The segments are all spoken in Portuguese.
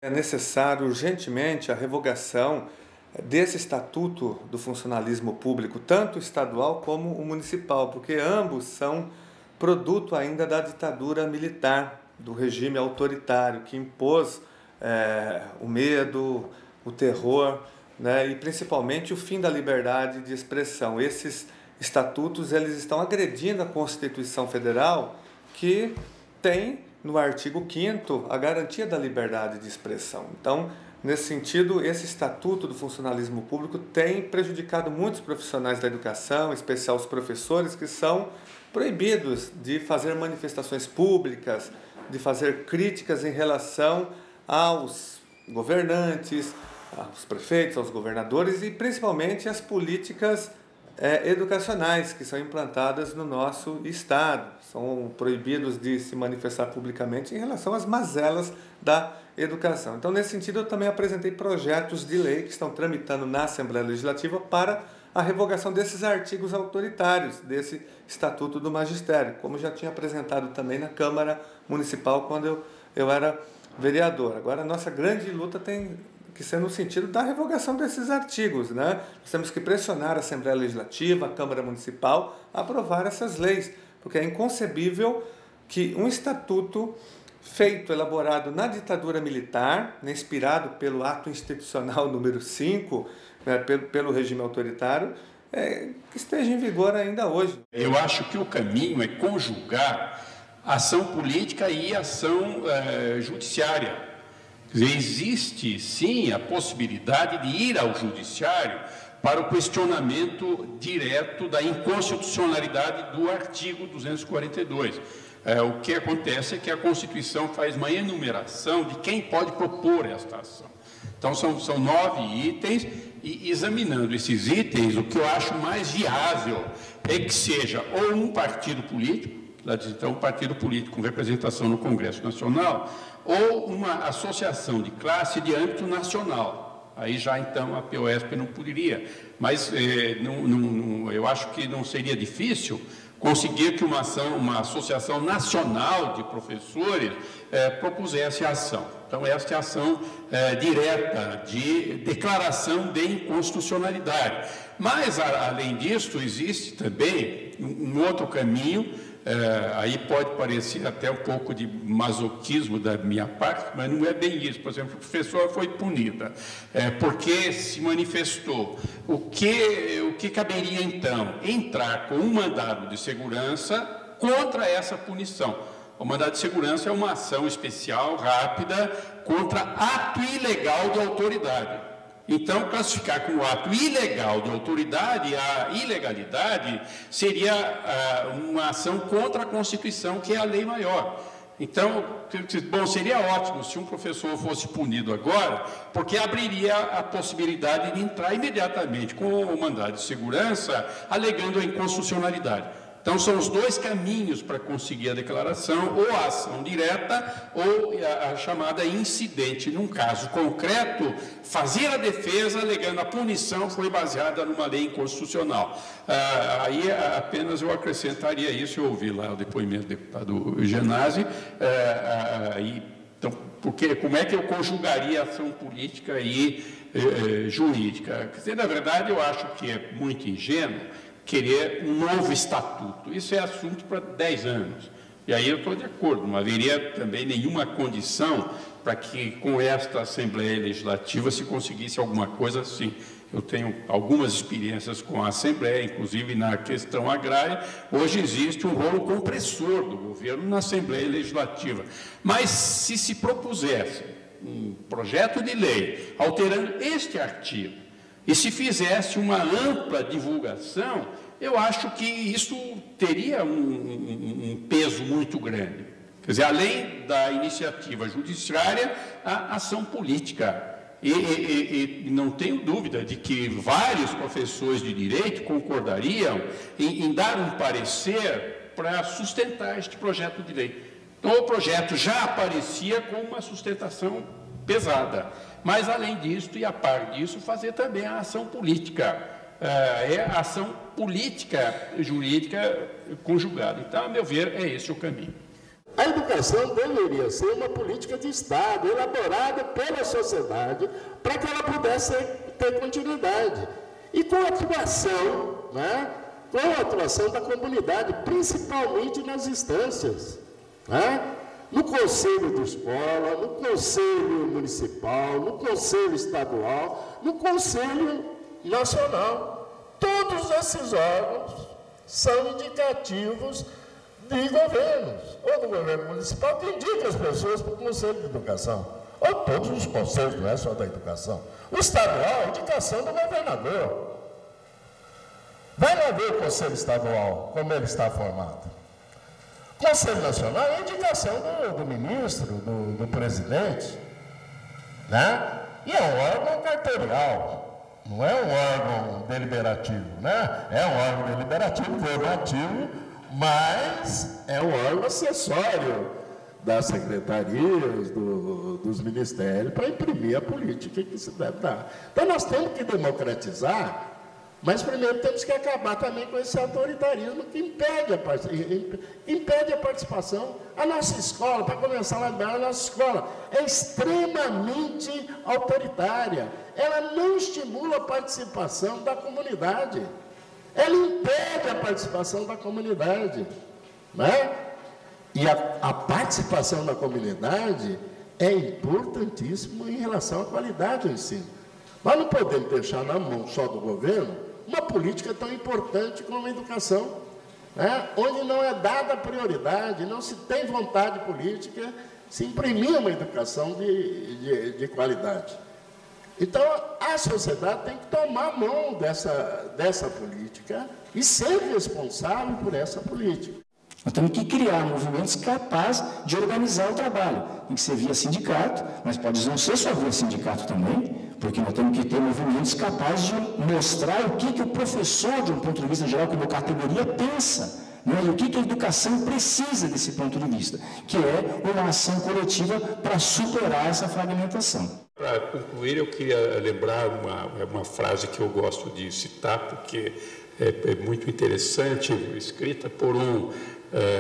É necessário urgentemente a revogação desse Estatuto do Funcionalismo Público, tanto estadual como o municipal, porque ambos são produto ainda da ditadura militar, do regime autoritário, que impôs o medo, o terror, né, e principalmente o fim da liberdade de expressão. Esses estatutos eles estão agredindo a Constituição Federal, que tem no artigo 5º a garantia da liberdade de expressão. Então, nesse sentido, esse Estatuto do Funcionalismo Público tem prejudicado muitos profissionais da educação, em especial os professores, que são proibidos de fazer manifestações públicas, de fazer críticas em relação aos governantes, aos prefeitos, aos governadores e principalmente às políticas educacionais que são implantadas no nosso Estado. São proibidos de se manifestar publicamente em relação às mazelas da educação. Então, nesse sentido, eu também apresentei projetos de lei que estão tramitando na Assembleia Legislativa para a revogação desses artigos autoritários, desse Estatuto do Magistério, como já tinha apresentado também na Câmara Municipal quando eu era vereador. Agora, a nossa grande luta tem que ser no sentido da revogação desses artigos, né? Nós temos que pressionar a Assembleia Legislativa, a Câmara Municipal, a aprovar essas leis, porque é inconcebível que um estatuto feito, elaborado na ditadura militar, né, inspirado pelo ato institucional número 5, né, pelo regime autoritário, que esteja em vigor ainda hoje. Eu acho que o caminho é conjugar ação política e ação judiciária. Quer dizer, existe sim a possibilidade de ir ao judiciário para o questionamento direto da inconstitucionalidade do artigo 242. O que acontece é que a Constituição faz uma enumeração de quem pode propor esta ação. Então, são 9 itens, e examinando esses itens, o que eu acho mais viável é que seja ou um partido político, então um partido político com representação no Congresso Nacional, ou uma associação de classe de âmbito nacional. Aí já então a POSP não poderia, mas eu acho que não seria difícil conseguir que uma associação nacional de professores propusesse a ação. Então, esta é a ação direta de declaração de inconstitucionalidade. Mas, além disso, existe também um outro caminho, aí pode parecer até um pouco de masoquismo da minha parte, mas não é bem isso. Por exemplo, a professora foi punida porque se manifestou. O que caberia, então? Entrar com um mandado de segurança contra essa punição. O mandado de segurança é uma ação especial, rápida, contra ato ilegal de autoridade. Então, classificar como ato ilegal de autoridade, a ilegalidade seria uma ação contra a Constituição, que é a lei maior. Então, bom, seria ótimo se um professor fosse punido agora, porque abriria a possibilidade de entrar imediatamente com o mandado de segurança, alegando a inconstitucionalidade. Então, são os dois caminhos para conseguir a declaração, ou a ação direta, ou a chamada incidente. Num caso concreto, fazer a defesa alegando a punição foi baseada numa lei inconstitucional. Aí apenas eu acrescentaria isso, eu ouvi lá o depoimento do deputado Genasi, então, porque como é que eu conjugaria ação política e jurídica? Quer dizer, na verdade, eu acho que é muito ingênuo querer um novo estatuto. Isso é assunto para 10 anos. E aí eu estou de acordo, não haveria também nenhuma condição para que com esta Assembleia Legislativa se conseguisse alguma coisa assim. Eu tenho algumas experiências com a Assembleia, inclusive na questão agrária. Hoje existe um rolo compressor do governo na Assembleia Legislativa. Mas se propusesse um projeto de lei alterando este artigo, e se fizesse uma ampla divulgação, eu acho que isso teria um peso muito grande. Quer dizer, além da iniciativa judiciária, a ação política. E não tenho dúvida de que vários professores de direito concordariam em dar um parecer para sustentar este projeto de lei. Então, o projeto já aparecia com uma sustentação pesada. Mas, além disso, e a par disso, fazer também a ação política. A ação política jurídica conjugada. Então, a meu ver, é esse o caminho. A educação educação deveria ser uma política de Estado, elaborada pela sociedade, para que ela pudesse ter continuidade. E com a atuação, né? Com a atuação da comunidade, principalmente nas instâncias, né? No Conselho de Escola, no Conselho Municipal, no Conselho Estadual, no Conselho Nacional. Todos esses órgãos são indicativos de governos, ou do governo municipal, que indica as pessoas para o Conselho de Educação, ou todos os conselhos, não é só da educação. O estadual é indicação do governador. Vai lá ver o Conselho Estadual, como ele está formado. Conselho Nacional é indicação do ministro, do presidente, né? E é um órgão cartorial, não é um órgão deliberativo, né? É um órgão deliberativo, normativo, mas é um órgão acessório das secretarias, dos ministérios, para imprimir a política que se deve dar. Então, nós temos que democratizar, mas primeiro temos que acabar também com esse autoritarismo que impede a participação. A nossa escola, para começar lá de baixo, a nossa escola é extremamente autoritária. Ela não estimula a participação da comunidade. Ela impede a participação da comunidade, né? E a participação da comunidade é importantíssima em relação à qualidade do ensino. Nós não podemos deixar na mão só do governo uma política tão importante como a educação, né? Onde não é dada prioridade, não se tem vontade política, se imprimir uma educação de qualidade. Então, a sociedade tem que tomar mão dessa política e ser responsável por essa política. Nós temos que criar movimentos capazes de organizar o trabalho. Tem que ser via sindicato, mas pode não ser só via sindicato também, porque nós temos que ter movimentos capazes de mostrar o que o professor, de um ponto de vista geral, como categoria, pensa, né? E o que a educação precisa desse ponto de vista, que é uma ação coletiva para superar essa fragmentação. Para concluir, eu queria lembrar uma frase que eu gosto de citar, porque é muito interessante, escrita por um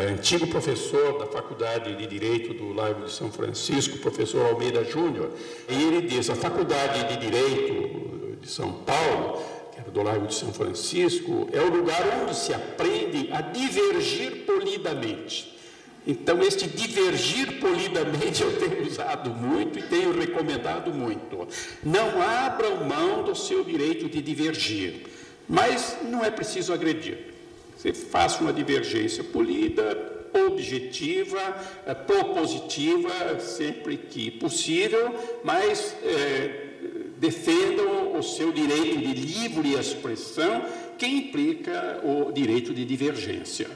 antigo professor da Faculdade de Direito do Largo de São Francisco, professor Almeida Júnior, e ele diz: a Faculdade de Direito de São Paulo, que era do Largo de São Francisco, é o lugar onde se aprende a divergir polidamente. Então, este divergir polidamente eu tenho usado muito e tenho recomendado muito. Não abram mão do seu direito de divergir, mas não é preciso agredir. Você faça uma divergência polida, objetiva, propositiva, sempre que possível, mas defendam o seu direito de livre expressão, que implica o direito de divergência.